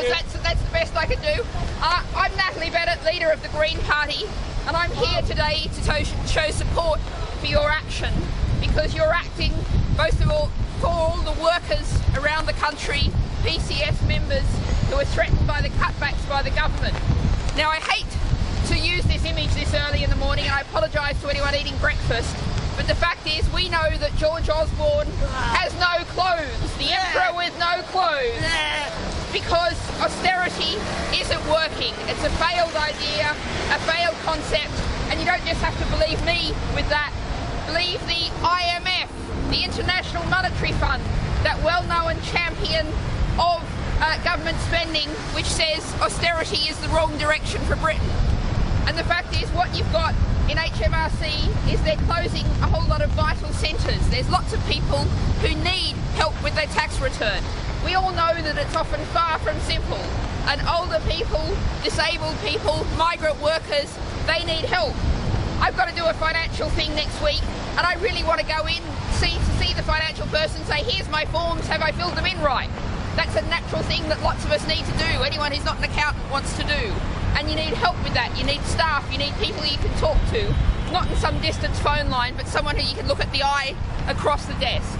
because that's the best I can do. I'm Natalie Bennett, leader of the Green Party, and I'm here today to show support for your action, because you're acting, most of all, for all the workers around the country, PCS members who are threatened by the cutbacks by the government. Now, I hate to use this image this early in the morning, and I apologise to anyone eating breakfast, but the fact is we know that George Osborne has no clothes, the Emperor with no clothes, because austerity isn't working. It's a failed idea, a failed concept, and you don't just have to believe me with that. Believe the IMF, the International Monetary Fund, that well-known champion of government spending, which says austerity is the wrong direction for Britain. And the fact is, what you've got in HMRC is they're closing a whole lot of vital centres. There's lots of people who need help with their tax return. We all know that it's often far from simple. And older people, disabled people, migrant workers, they need help. I've got to do a financial thing next week, and I really want to go in, see the financial person, say, here's my forms, have I filled them in right? That's a natural thing that lots of us need to do. Anyone who's not an accountant wants to do. And you need help with that. You need staff, you need people you can talk to, not in some distant phone line, but someone who you can look at the eye across the desk.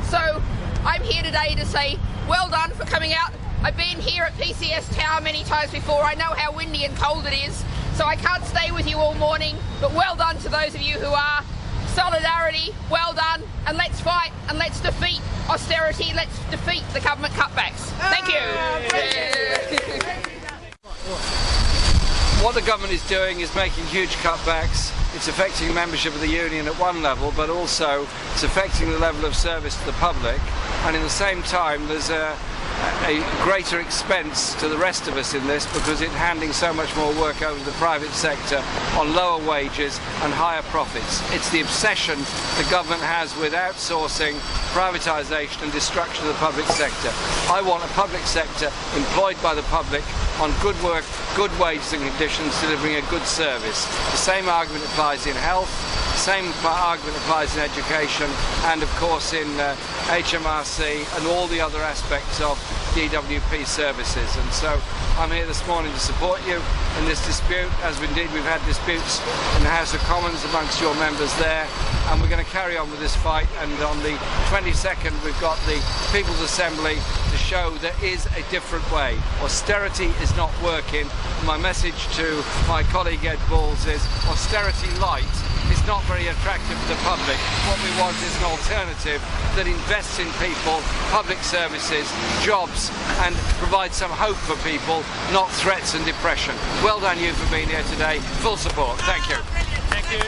So I'm here today to say, well done for coming out. I've been here at PCS Tower many times before. I know how windy and cold it is, so I can't stay with you all morning, but well done to those of you who are. Solidarity, well done, and let's fight and let's defeat austerity, let's defeat the government cutbacks. Thank you. What the government is doing is making huge cutbacks. It's affecting membership of the union at one level, but also it's affecting the level of service to the public, and in the same time there's a greater expense to the rest of us in this, because it's handing so much more work over to the private sector on lower wages and higher profits. It's the obsession the government has with outsourcing, privatisation and destruction of the public sector. I want a public sector employed by the public on good work, good wages and conditions, delivering a good service. The same argument applies in health, the same argument applies in education, and of course in HMRC and all the other aspects of DWP services. And so I'm here this morning to support you in this dispute, as indeed we've had disputes in the House of Commons amongst your members there, and we're going to carry on with this fight. And on the 22nd we've got the People's Assembly to show there is a different way. Austerity is not working. My message to my colleague Ed Balls is austerity light is not very attractive to the public. What we want is an alternative that invests in people, public services, jobs, and provides some hope for people, not threats and depression. Well done you for being here today. Full support. Thank you. Thank you.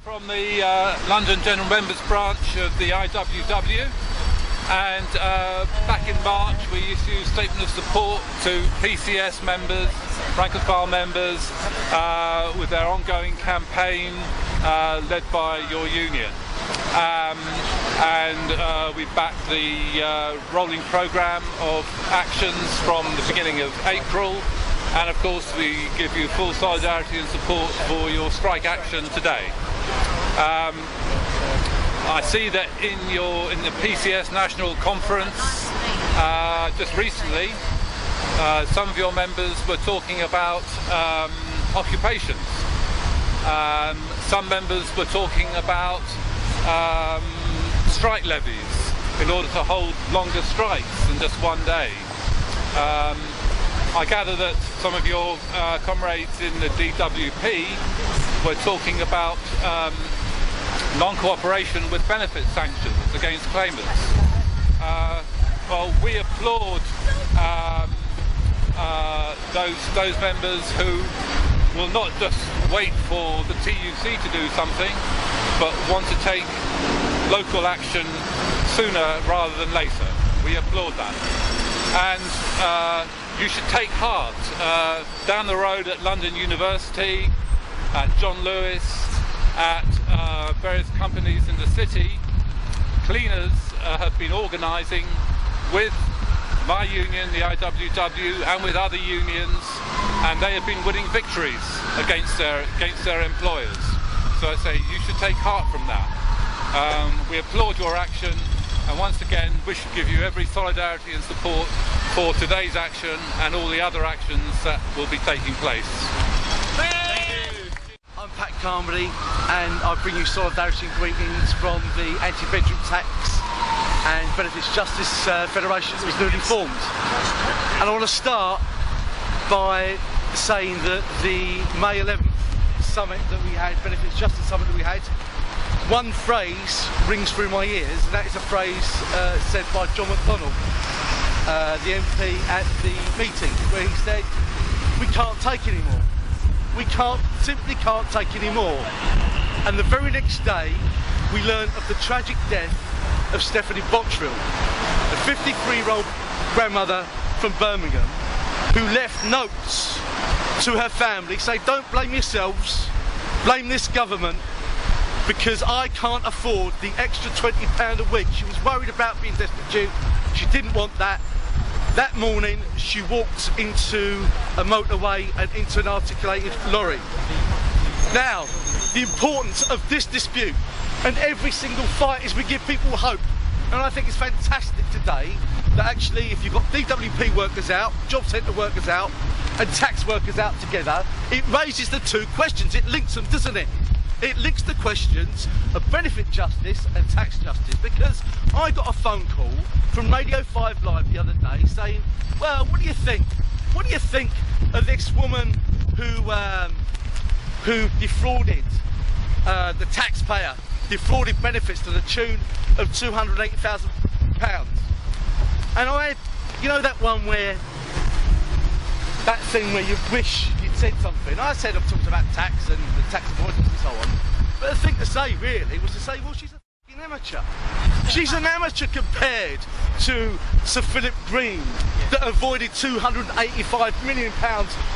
From the London General Members branch of the IWW, and back in March we issued a statement of support to PCS members, rank and file members, with their ongoing campaign led by your union. And we backed the rolling programme of actions from the beginning of April, and of course we give you full solidarity and support for your strike action today. I see that in the PCS National Conference just recently, some of your members were talking about occupations. Some members were talking about strike levies in order to hold longer strikes than just one day. I gather that some of your comrades in the DWP were talking about non-cooperation with benefit sanctions against claimants. Well, we applaud those members who will not just wait for the TUC to do something, but want to take local action sooner rather than later. We applaud that. And you should take heart. Down the road at London University, at John Lewis, at various companies in the city, cleaners have been organising with my union, the IWW, and with other unions, and they have been winning victories against their employers. So I say you should take heart from that. We applaud your action, and once again we should give you every solidarity and support for today's action and all the other actions that will be taking place. I'm Pat Cahoney, and I bring you solidarity and greetings from the Anti-Bedroom Tax and Benefits Justice Federation that was newly formed. And I want to start by saying that the May 11th summit that we had, Benefits Justice Summit that we had, one phrase rings through my ears, and that is a phrase said by John McDonnell, the MP at the meeting, where he said, "We can't take any more. We simply can't take any more." And the very next day, we learned of the tragic death of Stephanie Bottrill, a 53-year-old grandmother from Birmingham, who left notes to her family saying, "Don't blame yourselves, blame this government, because I can't afford the extra £20 a week." She was worried about being destitute. She didn't want that. That morning, she walked into a motorway and into an articulated lorry. Now, the importance of this dispute and every single fight is we give people hope. And I think it's fantastic today that actually, if you've got DWP workers out, job centre workers out, and tax workers out together, it raises the two questions. It links them, doesn't it? It links the questions of benefit justice and tax justice, because I got a phone call from Radio 5 Live the other day saying, "Well, what do you think? What do you think of this woman who defrauded the taxpayer, defrauded benefits to the tune of £280,000? And you know that one where, that thing where you wish you'd said something. I said I've talked about tax and the tax avoidance and so on. But the thing to say really was to say, well, she's a f***ing amateur. She's an amateur compared to Sir Philip Green, that avoided £285 million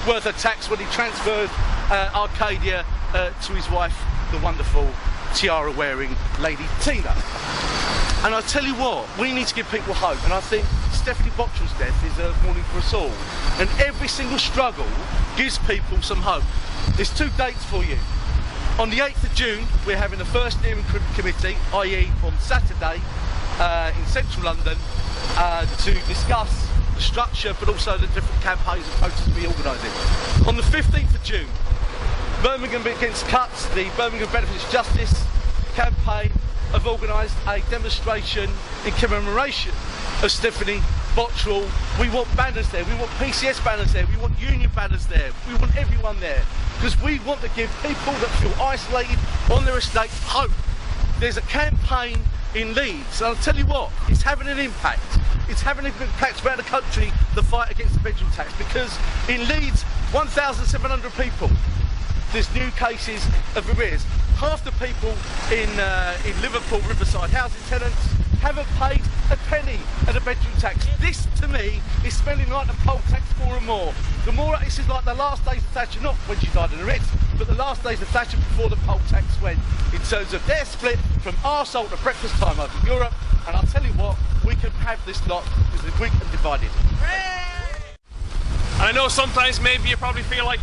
worth of tax when he transferred Arcadia to his wife, the wonderful tiara-wearing Lady Tina. And I tell you what, we need to give people hope, and I think Stephanie Bottrill's death is a warning for us all. And every single struggle gives people some hope. There's two dates for you. On the 8th of June, we're having the first hearing committee, i.e. on Saturday, in central London, to discuss the structure, but also the different campaigns and protests we're organising. On the 15th of June, Birmingham Against Cuts, the Birmingham Benefits Justice campaign, have organised a demonstration in commemoration of Stephanie Bottrill. We want banners there, we want PCS banners there, we want union banners there, we want everyone there, because we want to give people that feel isolated on their estates hope. There's a campaign in Leeds, and I'll tell you what, it's having an impact. It's having an impact around the country, the fight against the bedroom tax, because in Leeds, 1,700 people, there's new cases of arrears. Half the people in Liverpool, Riverside housing tenants haven't paid a penny of the bedroom tax. This, to me, is smelling like the poll tax more and more. The more this is like the last days of Thatcher, not when she died in the Ritz, but the last days of Thatcher before the poll tax went, in terms of their split from arsehole to breakfast time over Europe. And I'll tell you what, we can have this lot because we're weak and divided. And I know sometimes maybe you probably feel like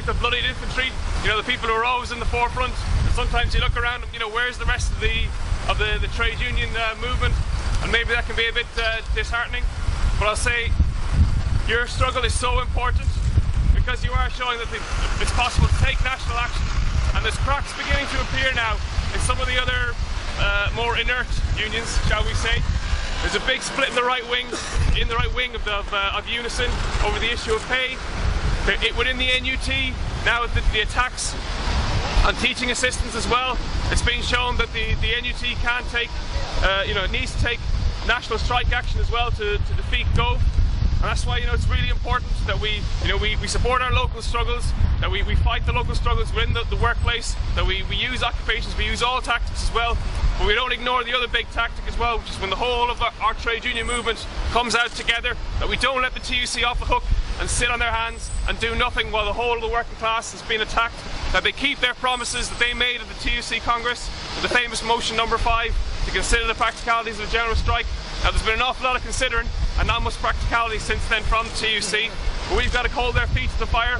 the bloodied infantry, you know, the people who are always in the forefront. And sometimes you look around, you know, where's the rest of the trade union movement? And maybe that can be a bit disheartening. But I'll say your struggle is so important, because you are showing that it's possible to take national action. And there's cracks beginning to appear now in some of the other more inert unions, shall we say. There's a big split in the right wing of Unison over the issue of pay. Within the NUT, now the attacks on teaching assistants as well, it's been shown that the NUT can take, needs to take national strike action as well to defeat Gove. And that's why, it's really important that we support our local struggles, that we fight the local struggles within the workplace, that we use occupations, we use all tactics as well, but we don't ignore the other big tactic as well, which is when the whole of our trade union movement comes out together, that we don't let the TUC off the hook and sit on their hands and do nothing while the whole of the working class has been attacked, that they keep their promises that they made at the TUC Congress, the famous motion number 5, to consider the practicalities of a general strike. Now there's been an awful lot of considering and not much practicality since then from the TUC, but we've got to hold their feet to the fire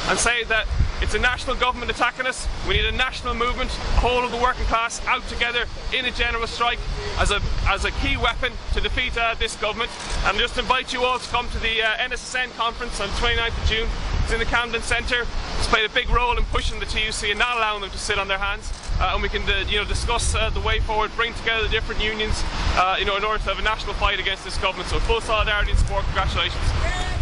and say that It's a national government attacking us. We need a national movement, whole of the working class out together in a general strike as a key weapon to defeat this government. And just invite you all to come to the NSSN conference on the 29th of June. It's in the Camden Centre. It's played a big role in pushing the TUC and not allowing them to sit on their hands. And we can discuss the way forward, bring together the different unions in order to have a national fight against this government. So full solidarity and support. Congratulations.